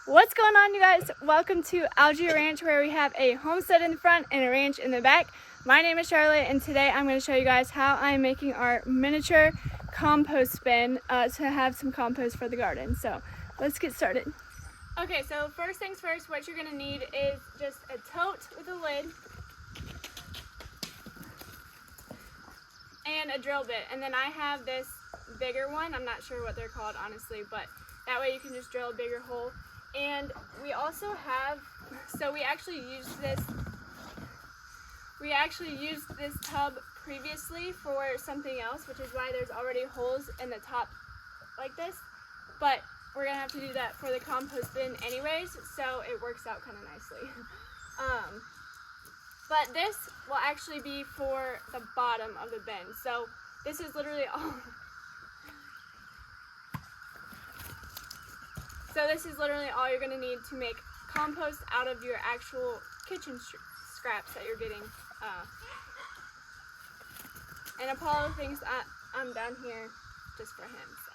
What's going on, you guys? Welcome to Algae Ranch, where we have a homestead in the front and a ranch in the back. My name is Charlotte, and today I'm going to show you guys how I'm making our miniature compost bin to have some compost for the garden. So let's get started. Okay, so first things first, what you're going to need is just a tote with a lid and a drill bit. And then I have this bigger one. I'm not sure what they're called, honestly, but that way you can just drill a bigger hole. And we also have, so we actually used this tub previously for something else, which is why there's already holes in the top like this. But we're gonna have to do that for the compost bin anyways, so it works out kind of nicely. But this will actually be for the bottom of the bin. So this is literally all. So this is literally all you're going to need to make compost out of your actual kitchen scraps that you're getting. And Apollo thinks I'm down here just for him. So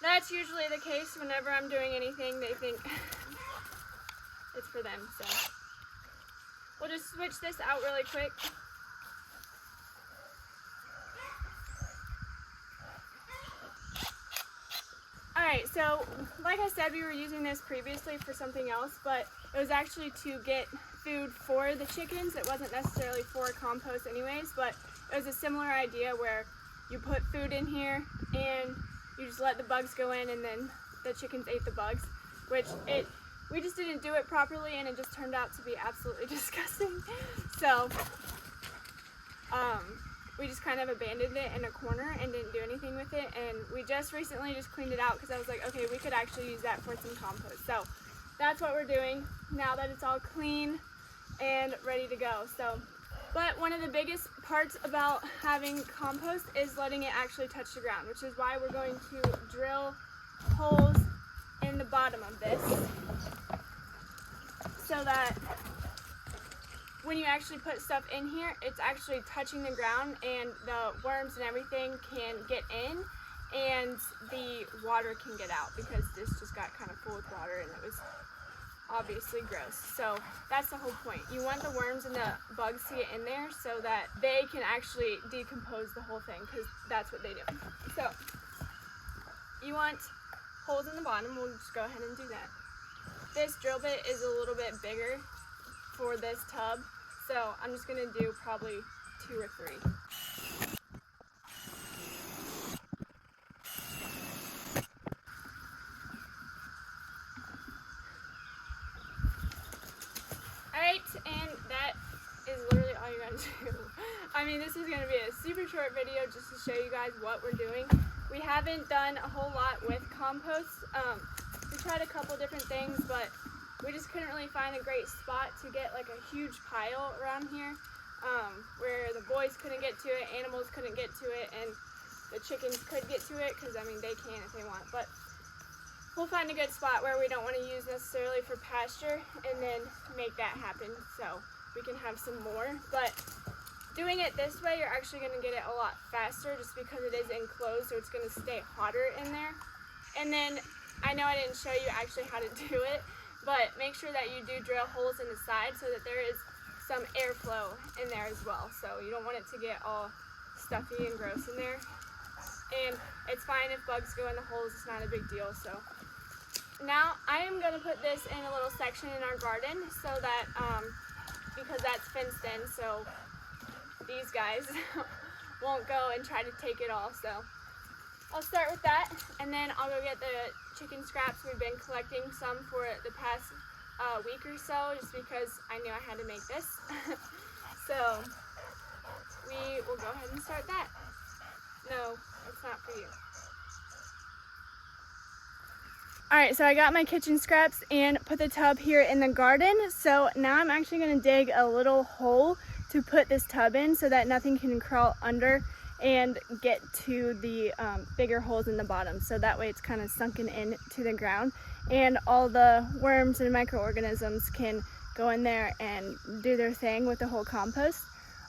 that's usually the case whenever I'm doing anything. They think it's for them. So we'll just switch this out really quick. Alright, so like I said, we were using this previously for something else, but it was actually to get food for the chickens. It wasn't necessarily for compost anyways, but it was a similar idea where you put food in here and you just let the bugs go in, and then the chickens ate the bugs, which we just didn't do it properly, and it just turned out to be absolutely disgusting. So we just kind of abandoned it in a corner and didn't do anything with it, and we just recently just cleaned it out because I was like, okay, we could actually use that for some compost. So that's what we're doing now that it's all clean and ready to go. So, but one of the biggest parts about having compost is letting it actually touch the ground, which is why we're going to drill holes in the bottom of this so that when you actually put stuff in here, it's actually touching the ground and the worms and everything can get in and the water can get out, because this just got kind of full with water and it was obviously gross. So that's the whole point. You want the worms and the bugs to get in there so that they can actually decompose the whole thing, because that's what they do. So you want holes in the bottom. We'll just go ahead and do that. This drill bit is a little bit bigger for this tub, so I'm just gonna do probably 2 or 3. Alright, and that is literally all you gotta do. I mean, this is gonna be a super short video just to show you guys what we're doing. We haven't done a whole lot with compost. We tried a couple different things, but we just couldn't really find a great spot to get like a huge pile around here, where the boys couldn't get to it, animals couldn't get to it, and the chickens could get to it, because I mean they can if they want. But we'll find a good spot where we don't want to use necessarily for pasture, and then make that happen so we can have some more. But doing it this way, you're actually going to get it a lot faster, just because it is enclosed, so it's going to stay hotter in there. And then I know I didn't show you actually how to do it, but make sure that you do drill holes in the side so that there is some airflow in there as well. So you don't want it to get all stuffy and gross in there. And it's fine if bugs go in the holes, it's not a big deal. So now I am going to put this in a little section in our garden so that, because that's fenced in, so these guys won't go and try to take it all. So I'll start with that, and then I'll go get the chicken scraps. We've been collecting some for the past week or so, just because I knew I had to make this. So we will go ahead and start that. No, it's not for you. Alright, so I got my kitchen scraps and put the tub here in the garden. So now I'm actually going to dig a little hole to put this tub in so that nothing can crawl under and get to the bigger holes in the bottom, so that way it's kind of sunken into the ground and all the worms and microorganisms can go in there and do their thing with the whole compost.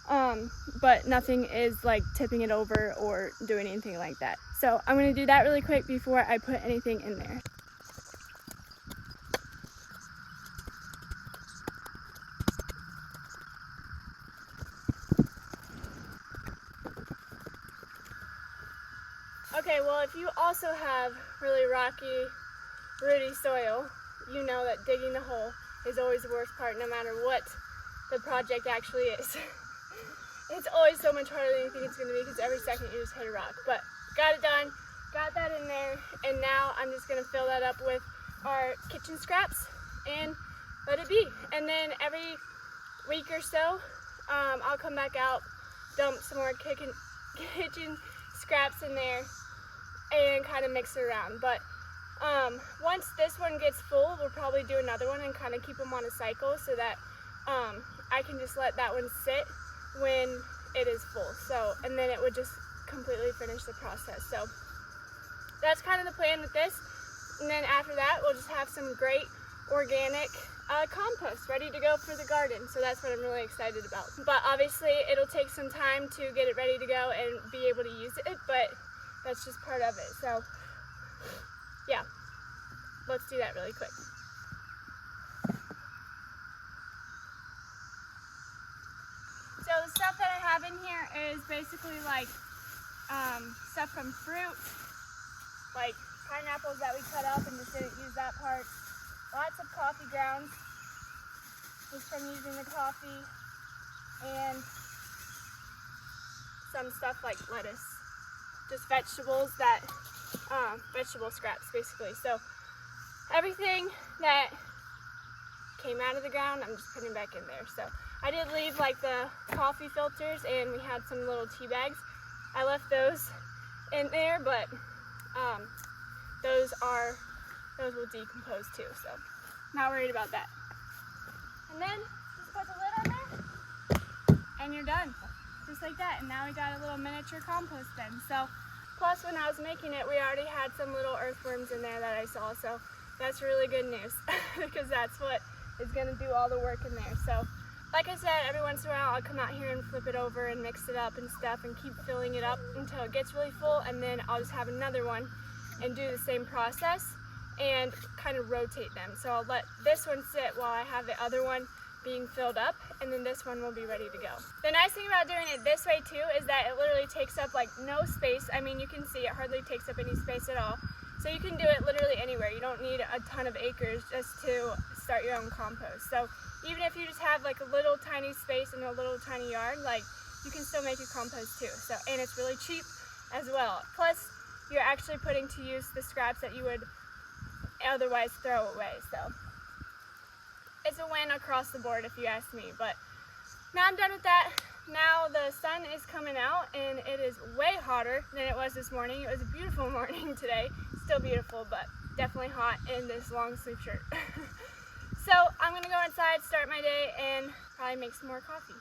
But nothing is like tipping it over or doing anything like that. So I'm going to do that really quick before I put anything in there. Okay, well, if you also have really rocky, rooty soil, you know that digging the hole is always the worst part, no matter what the project actually is. It's always so much harder than you think it's going to be because every second you just hit a rock. But got it done, got that in there, and now I'm just going to fill that up with our kitchen scraps and let it be. And then every week or so, I'll come back out, dump some more kitchen scraps in there, and kind of mix it around. But once this one gets full, we'll probably do another one and kind of keep them on a cycle so that I can just let that one sit when it is full. So, and then it would just completely finish the process. So that's kind of the plan with this. And then after that, we'll just have some great organic compost ready to go for the garden. So that's what I'm really excited about. But obviously it'll take some time to get it ready to go and be able to use it, but that's just part of it. So yeah, let's do that really quick. So the stuff that I have in here is basically like stuff from fruit, like pineapples that we cut up and just didn't use that part. Lots of coffee grounds, just from using the coffee, and some stuff like lettuce. Just vegetables that, vegetable scraps basically. So everything that came out of the ground, I'm just putting back in there. So I did leave like the coffee filters, and we had some little tea bags. I left those in there, but those will decompose too, so not worried about that. And then just put the lid on there, and you're done, just like that. And now we got a little miniature compost bin. So plus, when I was making it, we already had some little earthworms in there that I saw, so that's really good news because that's what is going to do all the work in there. So like I said, every once in a while I'll come out here and flip it over and mix it up and stuff and keep filling it up until it gets really full, and then I'll just have another one and do the same process and kind of rotate them. So I'll let this one sit while I have the other one being filled up, and then this one will be ready to go. The nice thing about doing it this way too is that it literally takes up like no space. I mean, you can see it hardly takes up any space at all. So you can do it literally anywhere. You don't need a ton of acres just to start your own compost. So even if you just have like a little tiny space and a little tiny yard, like you can still make your compost too. So, and it's really cheap as well. Plus, you're actually putting to use the scraps that you would otherwise throw away. So it's a win across the board if you ask me. But now I'm done with that. Now the sun is coming out and it is way hotter than it was this morning. It was a beautiful morning today. Still beautiful, but definitely hot in this long sleeve shirt. So I'm gonna go inside, start my day, and probably make some more coffee.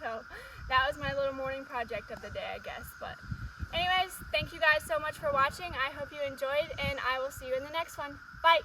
So that was my little morning project of the day, I guess. But anyways, thank you guys so much for watching. I hope you enjoyed, and I will see you in the next one. Bye.